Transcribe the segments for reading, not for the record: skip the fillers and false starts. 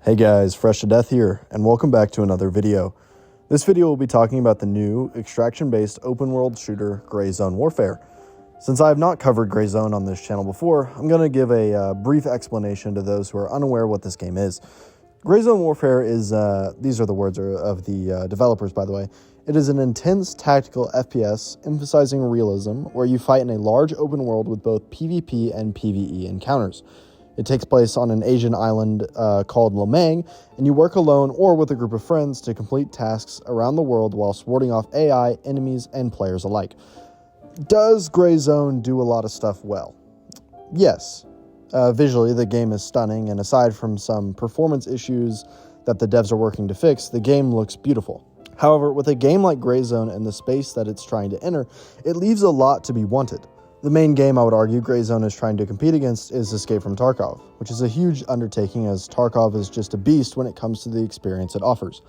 Hey guys, Fresh to Death here, and welcome back to another video. This video will be talking about the new extraction-based open-world shooter, Gray Zone Warfare. Since I have not covered Gray Zone on this channel before, I'm going to give a brief explanation to those who are unaware what this game is. Gray Zone Warfare is, these are the words of the developers by the way, it is an intense tactical FPS emphasizing realism where you fight in a large open world with both PvP and PvE encounters. It takes place on an Asian island called Lemang, and you work alone or with a group of friends to complete tasks around the world while warding off AI, enemies, and players alike. Does Gray Zone do a lot of stuff well? Yes. Visually, the game is stunning, and aside from some performance issues that the devs are working to fix, the game looks beautiful. However, with a game like Gray Zone and the space that it's trying to enter, it leaves a lot to be wanted. The main game I would argue Gray Zone is trying to compete against is Escape from Tarkov, which is a huge undertaking as Tarkov is just a beast when it comes to the experience it offers.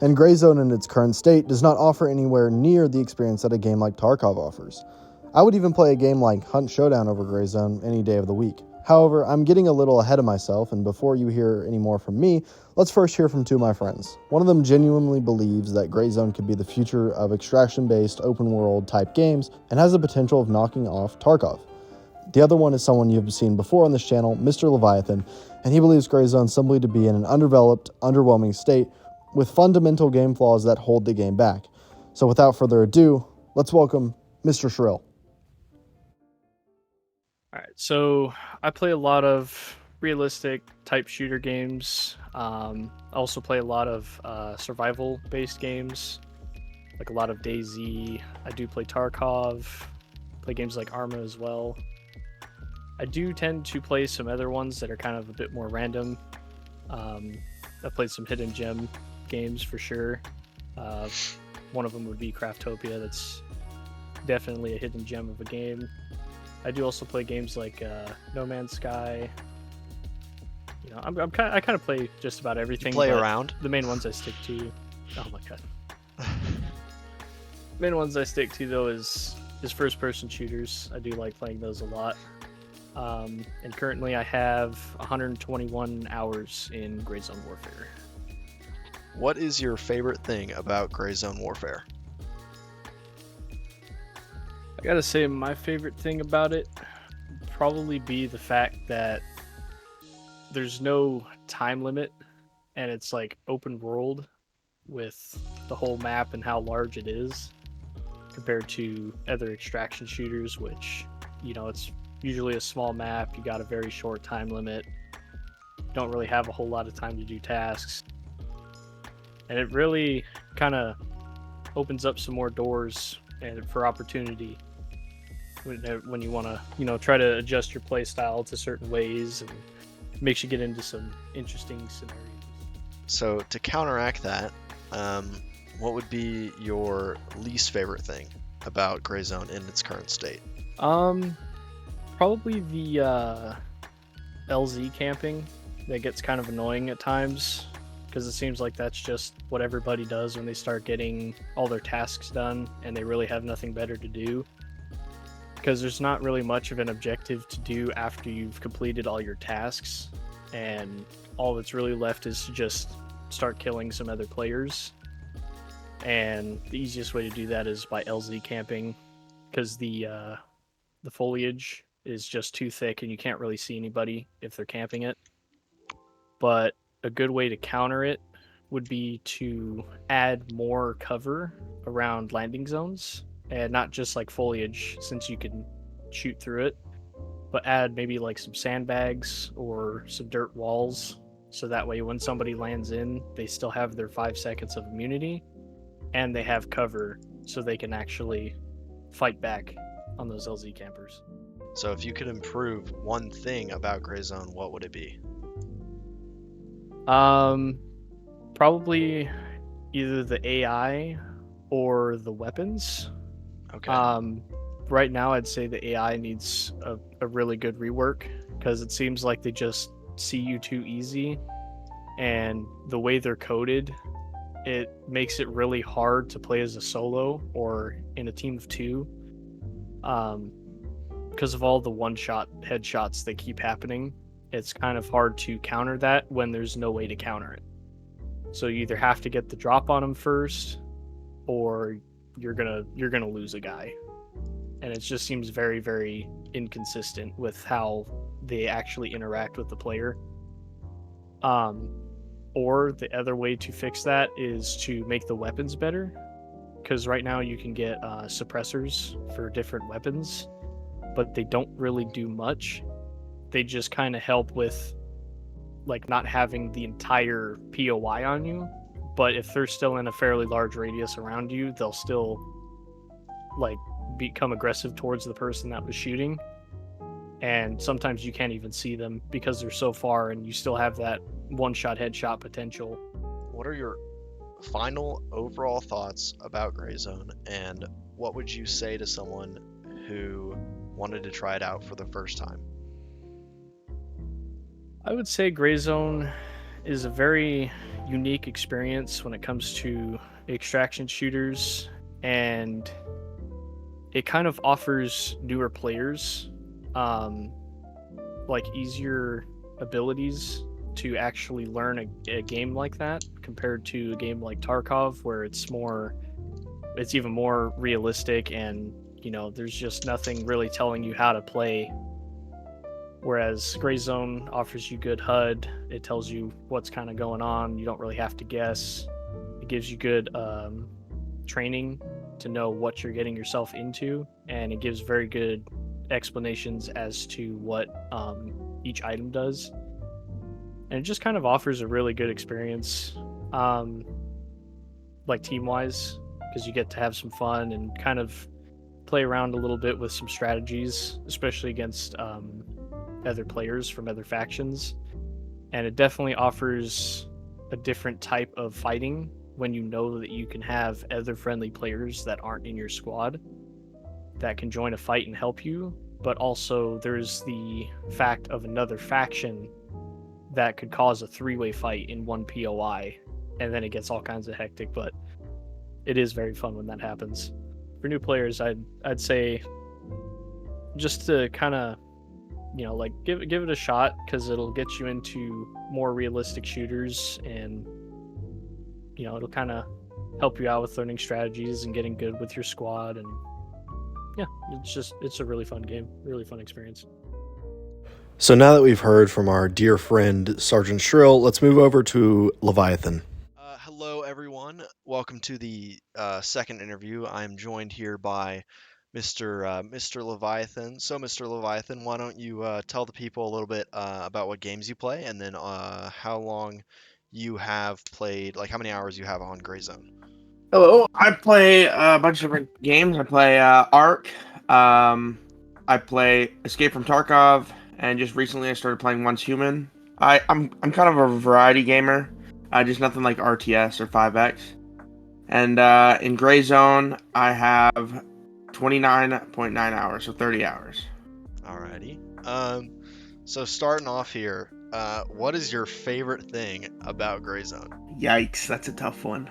And Gray Zone in its current state does not offer anywhere near the experience that a game like Tarkov offers. I would even play a game like Hunt Showdown over Gray Zone any day of the week. However, I'm getting a little ahead of myself, and before you hear any more from me, let's first hear from two of my friends. One of them genuinely believes that Gray Zone could be the future of extraction-based open-world type games and has the potential of knocking off Tarkov. The other one is someone you've seen before on this channel, Mr. Leviathan, and he believes Gray Zone simply to be in an underdeveloped, underwhelming state with fundamental game flaws that hold the game back. So without further ado, let's welcome Mr. Shrill. All right, so I play a lot of realistic type shooter games. I also play a lot of survival-based games, like a lot of DayZ. I do play Tarkov, play games like Arma as well. I do tend to play some other ones that are kind of a bit more random. I've played some hidden gem games for sure. One of them would be Craftopia. That's definitely a hidden gem of a game. I do also play games like No Man's Sky. You know, I kind of play just about everything. You play around? The main ones I stick to. Oh my god. Main ones I stick to though is first-person shooters. I do like playing those a lot. And currently I have 121 hours in Gray Zone Warfare. What is your favorite thing about Gray Zone Warfare? I gotta say, my favorite thing about it would probably be the fact that there's no time limit and it's like open world with the whole map and how large it is compared to other extraction shooters, which, you know, it's usually a small map, you got a very short time limit, don't really have a whole lot of time to do tasks, and it really kind of opens up some more doors and for opportunity when you want to, you know, try to adjust your play style to certain ways, and makes you get into some interesting scenarios. So to counteract that, what would be your least favorite thing about Gray Zone in its current state? Probably the LZ camping. That gets kind of annoying at times because it seems like that's just what everybody does when they start getting all their tasks done and they really have nothing better to do. Because there's not really much of an objective to do after you've completed all your tasks, and all that's really left is to just start killing some other players. And the easiest way to do that is by LZ camping, because the foliage is just too thick and you can't really see anybody if they're camping it. But a good way to counter it would be to add more cover around landing zones. And not just like foliage, since you can shoot through it, but add maybe like some sandbags or some dirt walls, so that way when somebody lands in, they still have their 5 seconds of immunity and they have cover so they can actually fight back on those LZ campers. So if you could improve one thing about Gray Zone, what would it be? Probably either the AI or the weapons. Okay. Right now I'd say the AI needs a really good rework, because it seems like they just see you too easy, and the way they're coded, it makes it really hard to play as a solo or in a team of two, because of all the one-shot headshots that keep happening. it's kind of hard to counter that when there's no way to counter it. So you either have to get the drop on them first, or you're gonna lose a guy. And it just seems very, very inconsistent with how they actually interact with the player. Or the other way to fix that is to make the weapons better, because right now you can get suppressors for different weapons, but they don't really do much. They just kind of help with like not having the entire POI on you, but if they're still in a fairly large radius around you, they'll still like become aggressive towards the person that was shooting. And sometimes you can't even see them because they're so far, and you still have that one-shot headshot potential. What are your final overall thoughts about Gray Zone, and what would you say to someone who wanted to try it out for the first time? I would say Gray Zone is a very unique experience when it comes to extraction shooters, and it kind of offers newer players like easier abilities to actually learn a game like that compared to a game like Tarkov, where it's even more realistic, and there's just nothing really telling you how to play. Whereas Gray Zone offers you good HUD, it tells you what's kind of going on, you don't really have to guess. It gives you good training to know what you're getting yourself into, and it gives very good explanations as to what each item does. And it just kind of offers a really good experience, like team-wise, because you get to have some fun and kind of play around a little bit with some strategies, especially against other players from other factions. And it definitely offers a different type of fighting when you know that you can have other friendly players that aren't in your squad that can join a fight and help you, but also there's the fact of another faction that could cause a three-way fight in one POI, and then it gets all kinds of hectic, but it is very fun when that happens. For new players, I'd say just to kind of like give it a shot, because it'll get you into more realistic shooters, and it'll kind of help you out with learning strategies and getting good with your squad. And yeah, it's a really fun game, really fun experience. So now that we've heard from our dear friend Sergeant Shrill, let's move over to Leviathan. Hello, everyone. Welcome to the second interview. I'm joined here by Mr. Leviathan. So, Mr. Leviathan, why don't you tell the people a little bit about what games you play, and then how long you have played, like how many hours you have on Gray Zone. Hello, I play a bunch of different games. I play Ark. I play Escape from Tarkov, and just recently I started playing Once Human. I'm kind of a variety gamer, just nothing like RTS or 5X. And in Gray Zone, I have 29.9 hours, so 30 hours. Alrighty. So starting off here, what is your favorite thing about Gray Zone? Yikes, that's a tough one.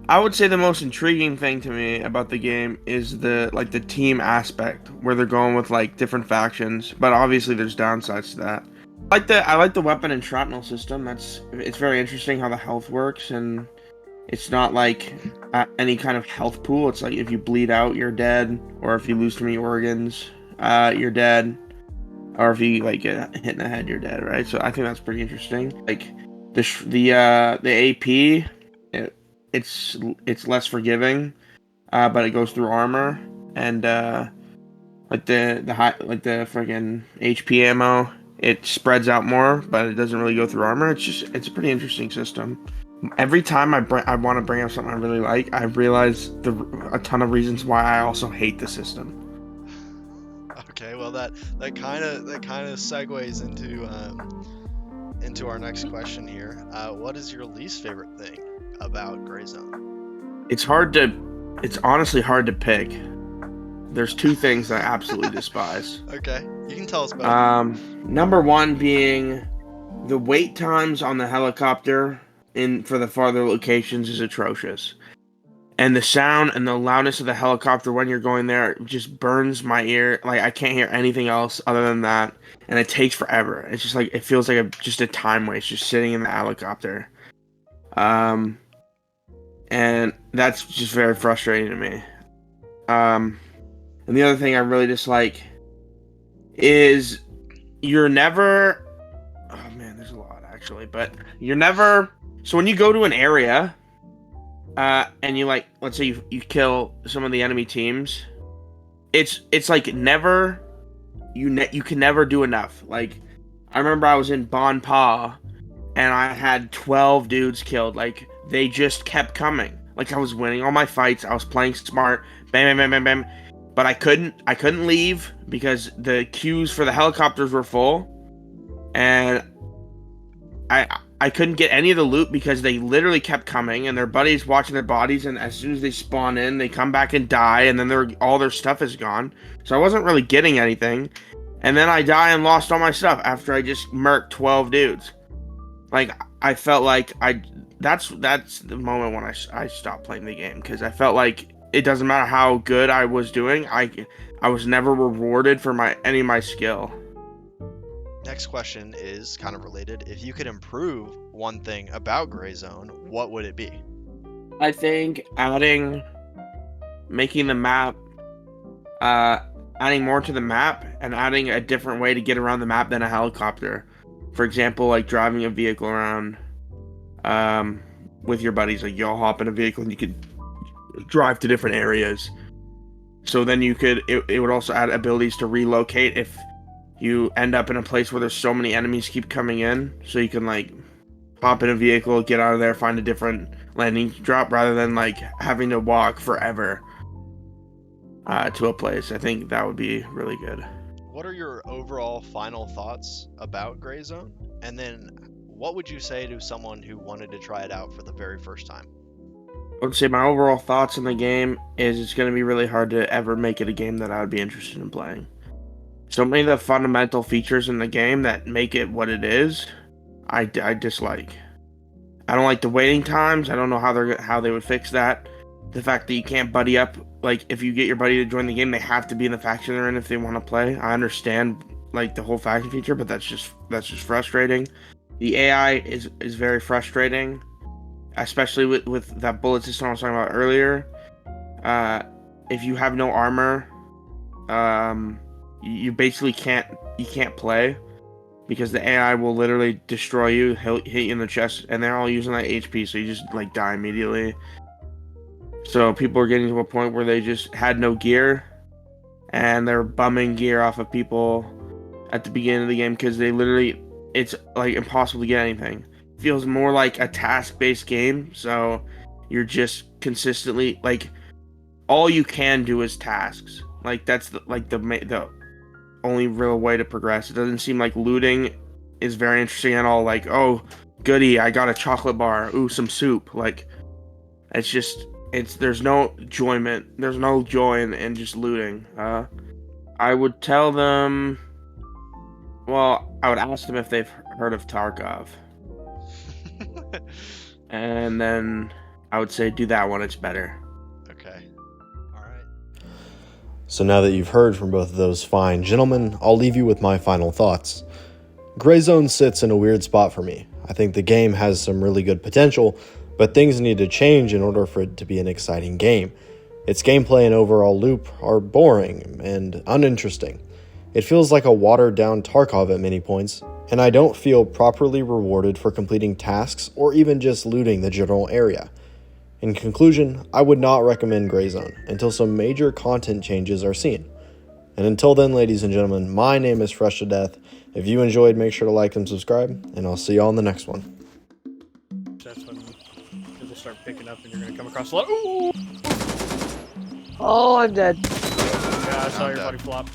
I would say the most intriguing thing to me about the game is the team aspect, where they're going with like different factions, but obviously there's downsides to that. I like the weapon and shrapnel system. It's very interesting how the health works, and it's not like any kind of health pool. It's like if you bleed out, you're dead, or if you lose too many organs, you're dead, or if you like get hit in the head, you're dead, right? So I think that's pretty interesting. Like the AP, it's less forgiving, but it goes through armor, and like the friggin' HP ammo, it spreads out more, but it doesn't really go through armor. It's a pretty interesting system. Every time I want to bring up something I really like, I realize a ton of reasons why I also hate the system. Okay, well that kind of segues into our next question here. What is your least favorite thing about Gray Zone? It's honestly hard to pick. There's two things I absolutely despise. Okay, you can tell us about it. Number one being the wait times on the helicopter for the farther locations is atrocious. and the sound and the loudness of the helicopter when you're going there just burns my ear. Like I can't hear anything else other than that, and it takes forever. It's just like it feels like just a time waste just sitting in the helicopter. And that's just very frustrating to me. And the other thing I really dislike is you're never. Oh man, there's a lot actually, but you're never. So when you go to an area, and you like, let's say you kill some of the enemy teams, it's like never. You can never do enough. Like, I remember I was in Bon Pa, and I had 12 dudes killed. Like, they just kept coming. Like, I was winning all my fights. I was playing smart. Bam, bam, bam, bam, bam. But I couldn't leave because the queues for the helicopters were full, and I couldn't get any of the loot because they literally kept coming, and their buddies watching their bodies, and as soon as they spawn in, they come back and die, and then all their stuff is gone. So I wasn't really getting anything, and then I die and lost all my stuff after I just murked 12 dudes. Like, I felt like that's the moment when I stopped playing the game, because I felt like it doesn't matter how good I was doing, I was never rewarded for any of my skill. Next question is kind of related. If you could improve one thing about Gray Zone, what would it be? I think making the map, adding more to the map, and adding a different way to get around the map than a helicopter. For example, like driving a vehicle around with your buddies. Like, you'll hop in a vehicle and you could drive to different areas. So then it would also add abilities to relocate if you end up in a place where there's so many enemies keep coming in. So you can like hop in a vehicle, get out of there, find a different landing drop rather than like having to walk forever to a place. I think that would be really good. What are your overall final thoughts about Gray Zone? And then what would you say to someone who wanted to try it out for the very first time? I would say my overall thoughts on the game is it's going to be really hard to ever make it a game that I would be interested in playing. So many of the fundamental features in the game that make it what it is, I dislike. I don't like the waiting times. I don't know how they would fix that. The fact that you can't buddy up, like if you get your buddy to join the game, they have to be in the faction they're in if they want to play. I understand like the whole faction feature, but that's just frustrating. The AI is very frustrating, especially with that bullet system I was talking about earlier. If you have no armor, you basically can't play because the AI will literally destroy you, hit you in the chest, and they're all using that HP, so you just like die immediately. So people are getting to a point where they just had no gear, and they're bumming gear off of people at the beginning of the game because it's like impossible to get anything. It feels more like a task-based game, so you're just consistently like all you can do is tasks. Like that's the only real way to progress. It doesn't seem like looting is very interesting at all. Like, oh, goody, I got a chocolate bar. Ooh, some soup. Like, there's no enjoyment. There's no joy in just looting. I would tell them. Well, I would ask them if they've heard of Tarkov, and then I would say do that one. It's better. Okay. All right. So now that you've heard from both of those fine gentlemen, I'll leave you with my final thoughts. Gray Zone sits in a weird spot for me. I think the game has some really good potential, but things need to change in order for it to be an exciting game. Its gameplay and overall loop are boring and uninteresting. It feels like a watered-down Tarkov at many points, and I don't feel properly rewarded for completing tasks or even just looting the general area. In conclusion, I would not recommend Gray Zone until some major content changes are seen. And until then, ladies and gentlemen, my name is Fresh to Death. If you enjoyed, make sure to like and subscribe, and I'll see you all in the next one. That's when it'll start picking up and you're gonna come across a lot. Ooh! Oh, I'm dead. Yeah, I saw I'm your dead. buddy flop.